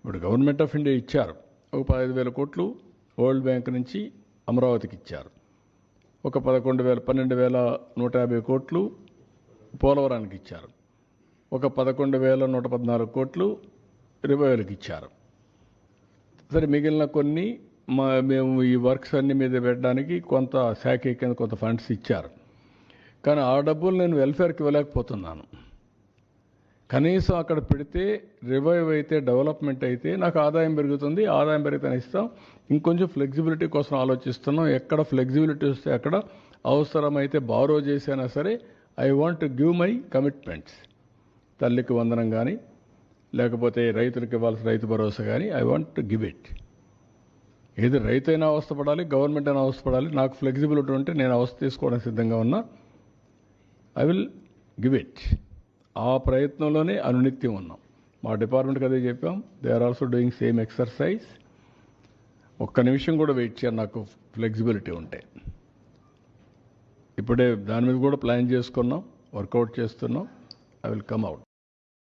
ఇప్పుడు government of India ఇచ్చారు ఒక 15,000 కోట్లు వరల్డ్ బ్యాంక్ నుంచి అమరావతికి ఇచ్చారు. ఒక 12,150 కోట్లు పోలవరానికి ఇచ్చారు. ఒక 11,114 కోట్లు రివైవల్కి ఇచ్చారు. సరే, మిగిలిన కొన్ని మేము ఈ వర్క్స్ అన్ని మీద పెట్టడానికి కొంత శాఖ కింద కొంత ఫండ్స్ ఇచ్చారు. కానీ ఆ డబ్బులు నేను వెల్ఫేర్కి ఇవ్వలేకపోతున్నాను. కనీసం అక్కడ పెడితే రివైవ్ అయితే, డెవలప్మెంట్ అయితే నాకు ఆదాయం పెరుగుతుంది. ఆదాయం పెరిగితే ఇస్తాం. ఇంకొంచెం ఫ్లెక్సిబిలిటీ కోసం ఆలోచిస్తున్నాం. ఎక్కడ ఫ్లెక్సిబిలిటీ వస్తే అక్కడ అవసరమైతే బారో చేసైనా సరే I want to give my commitments. తల్లికి వందనం కానీ, లేకపోతే రైతులకు ఇవ్వాల్సిన రైతు భరోసా కానీ I want to give it. ఏది రైతు అయినా అవస్థపడాలి, గవర్నమెంట్ అయినా అవస్థపడాలి. నాకు ఫ్లెక్సిబిలిటీ ఉంటే నేను అవస్థ తీసుకోవడానికి సిద్ధంగా ఉన్నా. I will give it. ఆ ప్రయత్నంలోనే అనునిత్యం ఉన్నాం. మా డిపార్ట్మెంట్కి అదే చెప్పాం. They are also doing same exercise. ఒక్క నిమిషం కూడా వెయిట్ చేయాలి నాకు ఫ్లెక్సిబిలిటీ ఉంటే. ఇప్పుడే దాని మీద కూడా ప్లాన్ చేసుకున్నాం, వర్కౌట్ చేస్తున్నాం. I will come out.